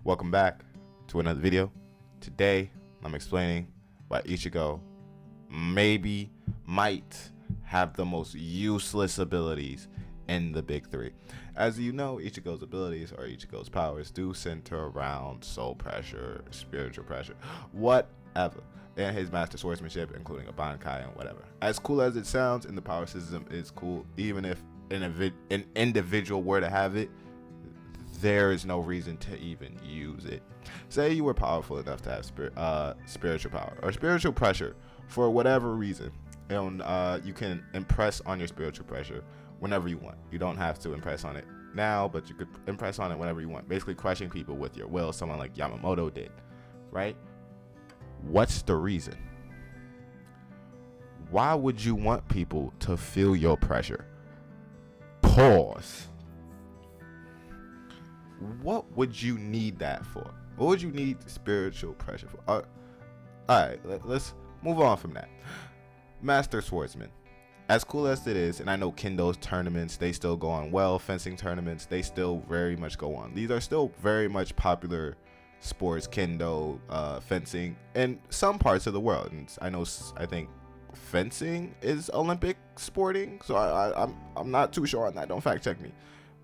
Welcome back to another video. Today, I'm explaining why Ichigo might have the most useless abilities in the big three. As you know, Ichigo's abilities or Ichigo's powers do center around soul pressure, spiritual pressure, whatever, and his master swordsmanship, including a Bankai and whatever. As cool as it sounds, and the power system is cool, even if an individual were to have it, there is no reason to even use it. Say you were powerful enough to have spiritual power or spiritual pressure for whatever reason, and you can impress on your spiritual pressure whenever you want. You don't have to impress on it now, but you could impress on it whenever you want, basically crushing people with your will, someone like Yamamoto did, right? What's the reason? Why would you want people to feel your pressure? Pause. What would you need that for? What would you need spiritual pressure for? All right, let's move on from that. Master Swordsman. As cool as it is, and I know Kendo's tournaments, they still go on well. Fencing tournaments, they still very much go on. These are still very much popular sports, Kendo, fencing, in some parts of the world. And I think fencing is Olympic sporting, so I'm not too sure on that. Don't fact check me.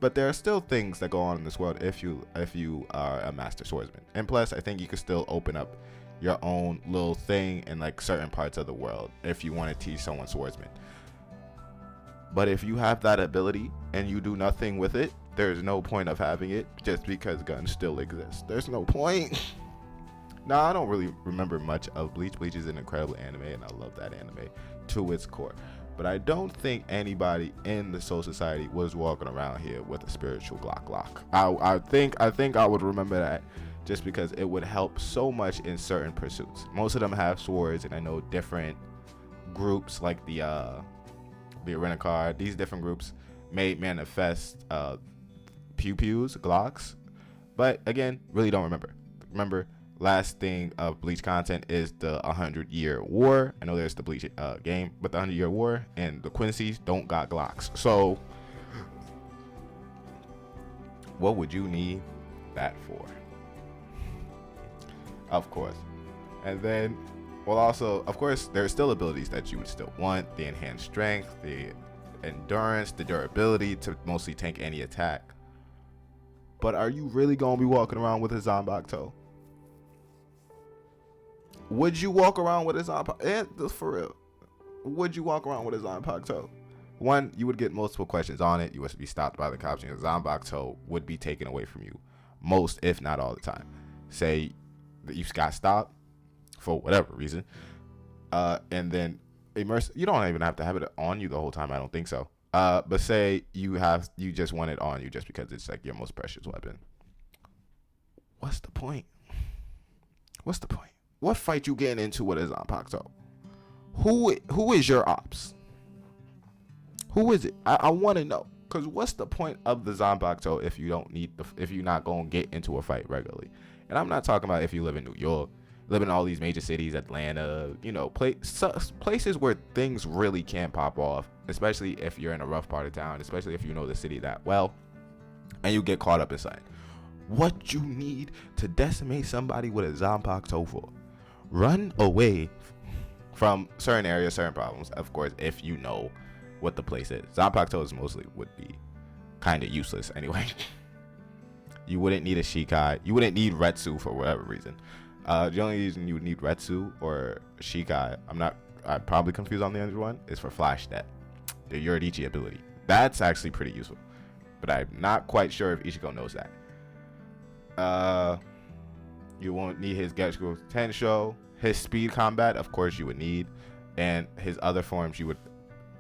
But there are still things that go on in this world if you are a master swordsman. And plus, I think you could still open up your own little thing in like certain parts of the world if you want to teach someone swordsman. But if you have that ability and you do nothing with it, there's no point of having it just because guns still exist. There's no point. Now, I don't really remember much of Bleach. Bleach is an incredible anime, and I love that anime to its core. But I don't think anybody in the Soul Society was walking around here with a spiritual Glock. I think I would remember that just because it would help so much in certain pursuits. Most of them have swords, and I know different groups like the Arena Card. These different groups may manifest pew-pews, Glocks. But again, really don't remember. Remember, last thing of Bleach content is the 100-year war. I know there's the Bleach game, but the 100-year war and the Quincy's don't got Glocks. So what would you need that for? Of course. And then, well, also, of course, there's still abilities that you would still want. The enhanced strength, the endurance, the durability to mostly tank any attack. But are you really going to be walking around with a Zanbakuto? Would you walk around with a Zanbakuto? For real. Would you walk around with a Zanbakuto? One, you would get multiple questions on it. You would be stopped by the cops, and your Zanbakuto would be taken away from you most, if not all the time. Say that you got stopped for whatever reason, and then immerse. You don't even have to have it on you the whole time. I don't think so. But say you just want it on you just because it's like your most precious weapon. What's the point? What's the point? What fight you getting into with a Zanpakuto? Who is your ops? Who is it? I want to know. Cause what's the point of the Zanpakuto if you don't need if you're not gonna get into a fight regularly? And I'm not talking about if you live in New York, live in all these major cities, Atlanta, places where things really can pop off, especially if you're in a rough part of town, especially if you know the city that well, and you get caught up in something. What you need to decimate somebody with a Zanpakuto for? Run away from certain areas, certain problems, of course, if you know what the place is. Zanpakuto would be kind of useless anyway. You wouldn't need a Shikai. You wouldn't need Retsu for whatever reason. The only reason you would need Retsu or Shikai, I'm probably confused on the other one, is for Flash Step, the Yoridichi ability. That's actually pretty useful, but I'm not quite sure if Ichigo knows that. You won't need his Getsugo Tensho, his speed combat, of course you would need, and his other forms you would,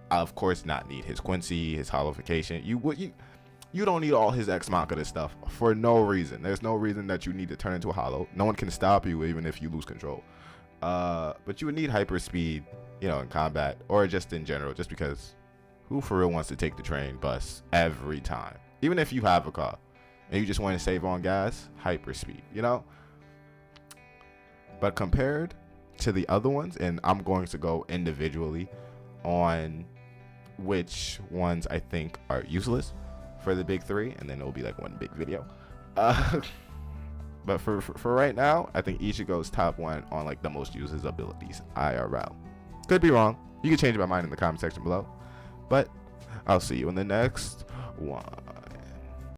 of course, not need. His Quincy, his Hollowification. You don't need all his Ex Machina stuff for no reason. There's no reason that you need to turn into a Hollow. No one can stop you even if you lose control. But you would need hyper speed, in combat or just in general, just because who for real wants to take the train bus every time? Even if you have a car and you just want to save on gas, hyper speed, But compared to the other ones, and I'm going to go individually on which ones I think are useless for the big three, and then it'll be like one big video. But for right now, I think Ichigo's top one on like the most uses abilities IRL. Could be wrong. You can change my mind in the comment section below. But I'll see you in the next one.